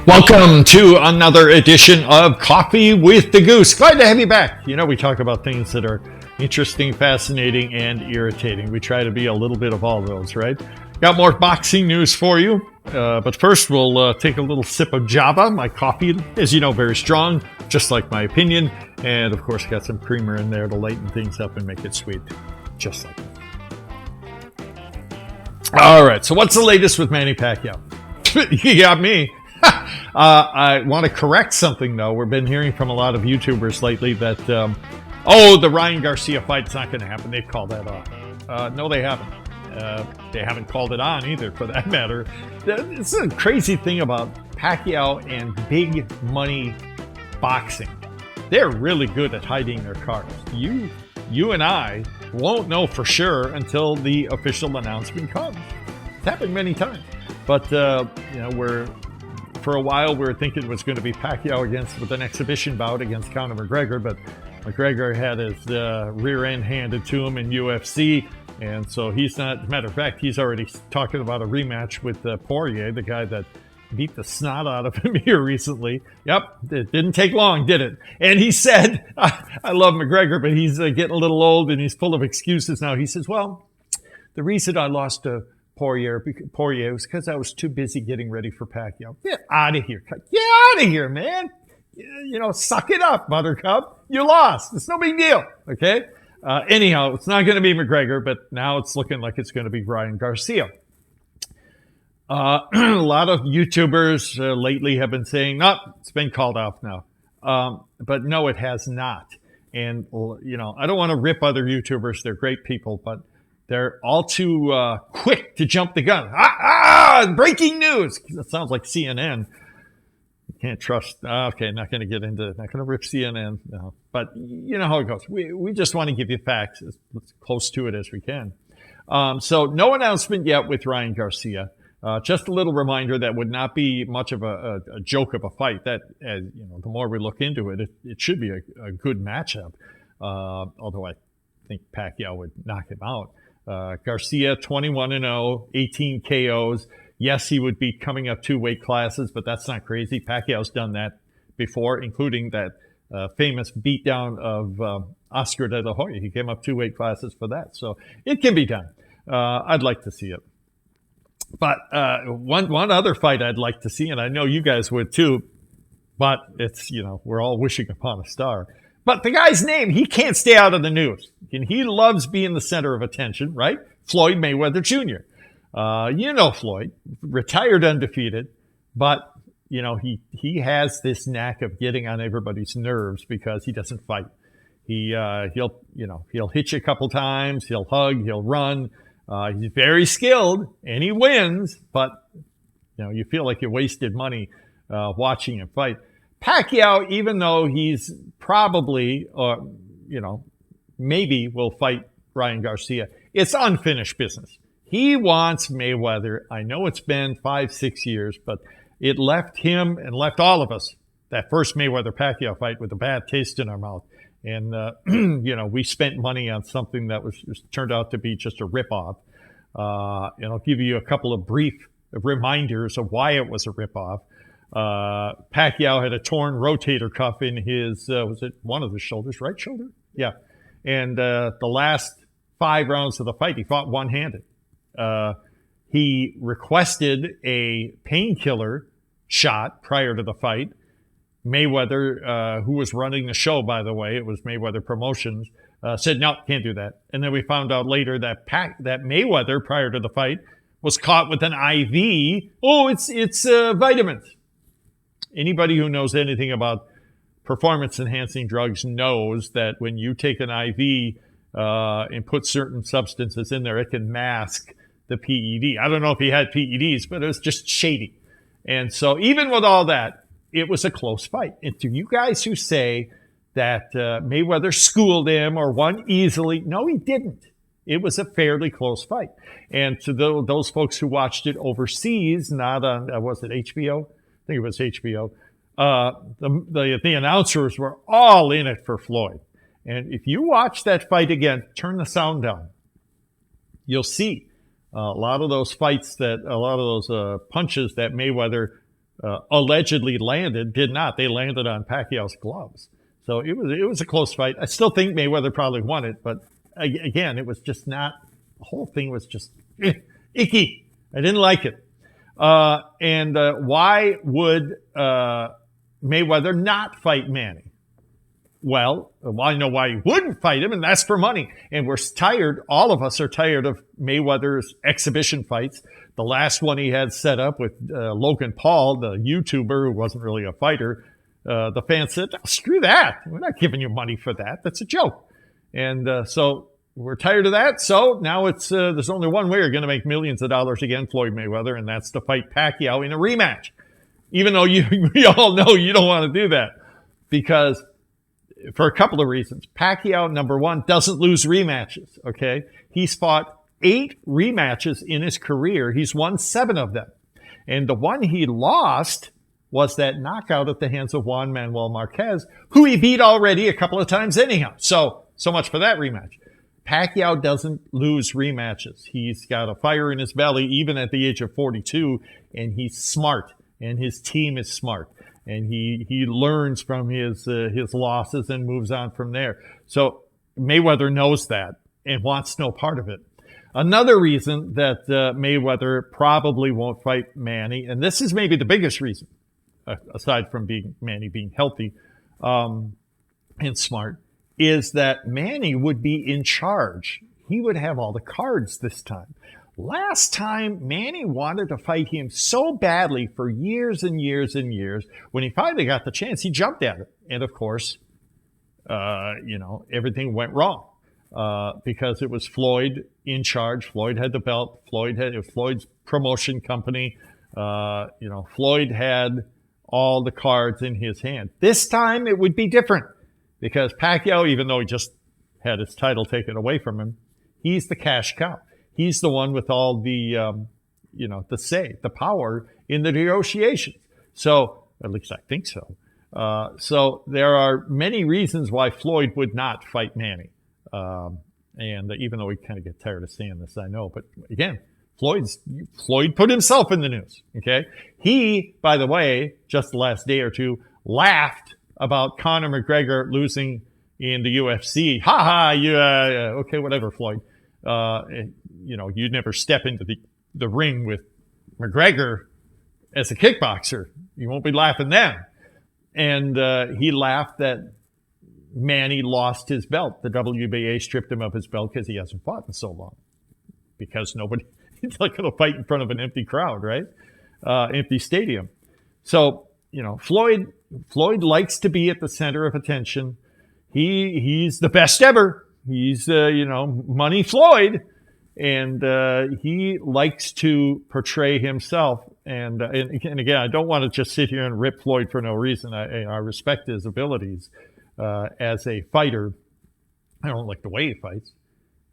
Welcome to another edition of Coffee with the Goose. Glad to have you back. You know, we talk about things that are interesting, fascinating, and irritating. We try to be a little bit of all those, right? Got more boxing news for you. But first, we'll take a little sip of Java. My coffee, as you know, very strong, just like my opinion. And, of course, got some creamer in there to lighten things up and make it sweet, just like that. All right, so what's the latest with Manny Pacquiao? You got me. I want to correct something, though. We've been hearing from a lot of YouTubers lately that, the Ryan Garcia fight's not going to happen. They've called that off. No, they haven't. They haven't called it on either, for that matter. It's a crazy thing about Pacquiao and big money boxing. They're really good at hiding their cards. You and I won't know for sure until the official announcement comes. It's happened many times. But, for a while, we were thinking it was going to be Pacquiao with an exhibition bout against Conor McGregor, but McGregor had his rear end handed to him in UFC, and so he's not. As a matter of fact, he's already talking about a rematch with Poirier, the guy that beat the snot out of him here recently. Yep, it didn't take long, did it? And he said, I love McGregor, but he's getting a little old and he's full of excuses now. He says, well, the reason I lost to Poirier was because I was too busy getting ready for Pacquiao. Get out of here. Get out of here, man. Suck it up, Buttercup. You lost. It's no big deal, okay? Anyhow, it's not going to be McGregor, but now it's looking like it's going to be Ryan Garcia. A lot of YouTubers lately have been saying, no, it's been called off now. But no, it has not. And, I don't want to rip other YouTubers. They're great people, but they're all too quick to jump the gun. Breaking news. That sounds like CNN. You can't trust. Okay, not going to get into it. Not going to rip CNN. No. But you know how it goes. We just want to give you facts as close to it as we can. So no announcement yet with Ryan Garcia. Just a little reminder that would not be much of a joke of a fight. That, the more we look into it, it should be a good matchup. Although I think Pacquiao would knock him out. Garcia, 21-0, 18 KOs. Yes, he would be coming up 2 weight classes, but that's not crazy. Pacquiao's done that before, including that famous beatdown of Oscar de la Hoya. He came up 2 weight classes for that. So it can be done. I'd like to see it. But one other fight I'd like to see, and I know you guys would too, but it's, we're all wishing upon a star. But the guy's name, he can't stay out of the news. And he loves being the center of attention, right? Floyd Mayweather Jr. Floyd, retired undefeated, but, he has this knack of getting on everybody's nerves because he doesn't fight. He'll hit you a couple times, he'll hug, he'll run. He's very skilled, and he wins, but, you feel like you wasted money watching him fight. Pacquiao, even though he's probably, maybe will fight Ryan Garcia, it's unfinished business. He wants Mayweather. I know it's been 5-6 years, but it left him and left all of us, that first Mayweather-Pacquiao fight, with a bad taste in our mouth. And, we spent money on something that turned out to be just a ripoff. And I'll give you a couple of brief reminders of why it was a ripoff. Pacquiao had a torn rotator cuff in his, was it one of the shoulders, right shoulder? Yeah. And the last 5 rounds of the fight, he fought one-handed. He requested a painkiller shot prior to the fight. Mayweather, who was running the show, by the way, it was Mayweather Promotions, said, no, can't do that. And then we found out later that Mayweather, prior to the fight, was caught with an IV. Oh, it's vitamins. Anybody who knows anything about performance-enhancing drugs knows that when you take an IV and put certain substances in there, it can mask the PED. I don't know if he had PEDs, but it was just shady. And so even with all that, it was a close fight. And to you guys who say that Mayweather schooled him or won easily, no, he didn't. It was a fairly close fight. And to those folks who watched it overseas, not on, was it HBO? I think it was HBO. The announcers were all in it for Floyd. And if you watch that fight again, turn the sound down. You'll see a lot of those punches that Mayweather allegedly landed did not. They landed on Pacquiao's gloves. So it was a close fight. I still think Mayweather probably won it, but again, it was just not. The whole thing was just icky. I didn't like it. And why would Mayweather not fight Manny? Well, I know why he wouldn't fight him, and that's for money. And we're tired, all of us are tired of Mayweather's exhibition fights. The last one he had set up with Logan Paul, the YouTuber who wasn't really a fighter, the fans said, oh, screw that. We're not giving you money for that. That's a joke. And so we're tired of that. So now it's there's only one way you're going to make millions of dollars again, Floyd Mayweather, and that's to fight Pacquiao in a rematch. Even though we all know you don't want to do that because for a couple of reasons. Pacquiao, number one, doesn't lose rematches, okay? He's fought 8 rematches in his career. He's won 7 of them. And the one he lost was that knockout at the hands of Juan Manuel Marquez, who he beat already a couple of times anyhow. So much for that rematch. Pacquiao doesn't lose rematches. He's got a fire in his belly even at the age of 42, and he's smart, and his team is smart. And he learns from his losses and moves on from there. So Mayweather knows that and wants no part of it. Another reason that Mayweather probably won't fight Manny, and this is maybe the biggest reason, aside from Manny being healthy and smart, is that Manny would be in charge. He would have all the cards this time. Last time, Manny wanted to fight him so badly for years and years and years. When he finally got the chance, he jumped at it. And of course, everything went wrong because it was Floyd in charge. Floyd had the belt. It was Floyd's promotion company. Floyd had all the cards in his hand. This time, it would be different because Pacquiao, even though he just had his title taken away from him, he's the cash cow. He's the one with all the, the power in the negotiations. So, at least I think so. So there are many reasons why Floyd would not fight Manny. And even though we kind of get tired of saying this, I know. But again, Floyd put himself in the news. Okay. He, by the way, just the last day or two, laughed about Conor McGregor losing in the UFC. Okay, whatever, Floyd. You'd never step into the ring with McGregor as a kickboxer. You won't be laughing then. And he laughed that Manny lost his belt. The WBA stripped him of his belt because he hasn't fought in so long. Because he's not going to fight in front of an empty crowd, right? Empty stadium. So, Floyd likes to be at the center of attention. He's the best ever. He's, Money Floyd. And he likes to portray himself. And again, I don't want to just sit here and rip Floyd for no reason. I respect his abilities as a fighter. I don't like the way he fights.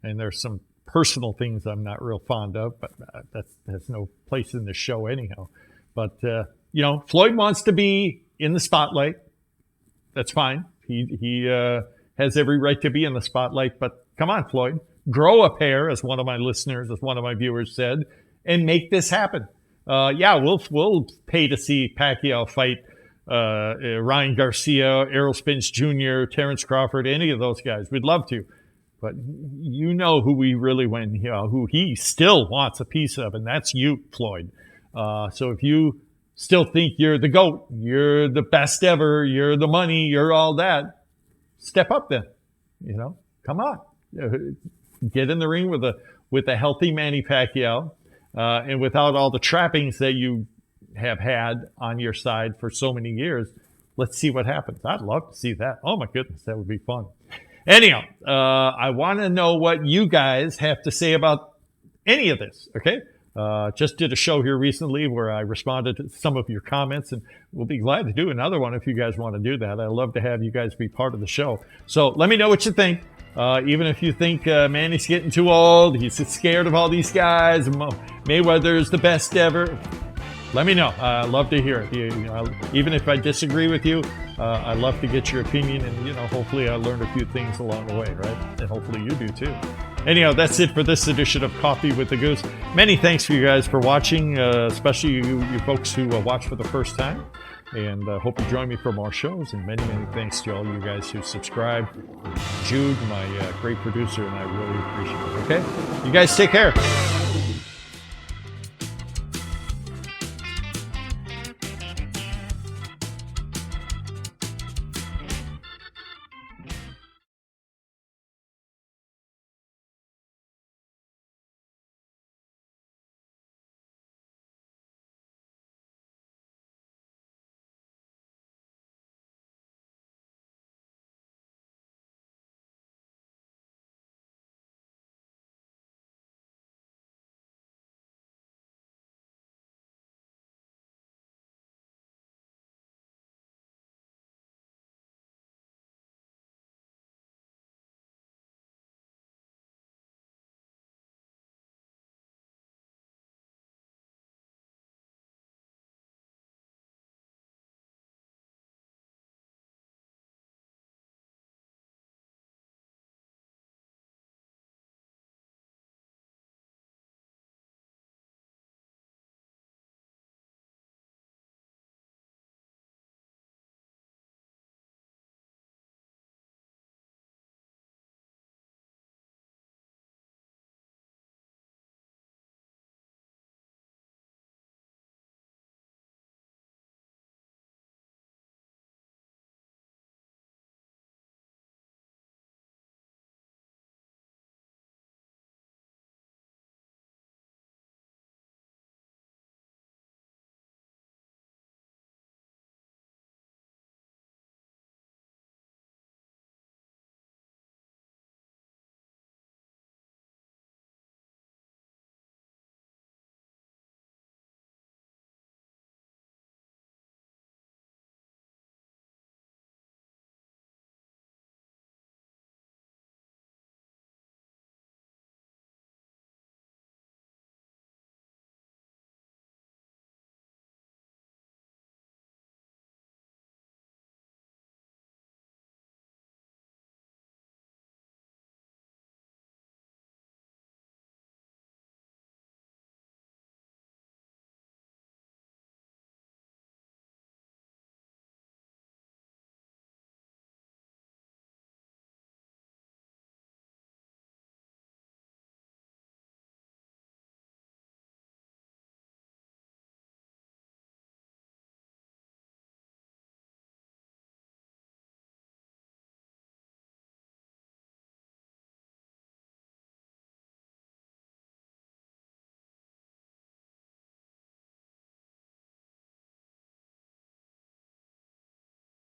And there's some personal things I'm not real fond of, but that's no place in the show anyhow. But, Floyd wants to be in the spotlight. That's fine. He has every right to be in the spotlight, but come on, Floyd. Grow a pair, as one of my viewers said, and make this happen. We'll pay to see Pacquiao fight Ryan Garcia, Errol Spence Jr., Terrence Crawford, any of those guys. We'd love to. But you know who we really who he still wants a piece of, and that's you, Floyd. So if you still think you're the GOAT, you're the best ever, you're the money, you're all that, step up then. Come on. Get in the ring with a healthy Manny Pacquiao, and without all the trappings that you have had on your side for so many years. Let's see what happens. I'd love to see that. Oh my goodness, that would be fun. Anyhow, I want to know what you guys have to say about any of this. Okay. Just did a show here recently where I responded to some of your comments, and we'll be glad to do another one if you guys want to do that. I'd love to have you guys be part of the show. So let me know what you think. Even if you think Manny's getting too old, he's scared of all these guys, Mayweather's the best ever, let me know. I'd love to hear it. Even if I disagree with you, I'd love to get your opinion, and hopefully I learned a few things along the way, right? And hopefully you do too. anyhow, that's it for this edition of Coffee with the Goose. Many thanks for you guys for watching, especially you folks who watch for the first time. And hope you join me for more shows. And many, many thanks to all you guys who subscribe. Jude, my great producer, and I really appreciate it. Okay? You guys take care.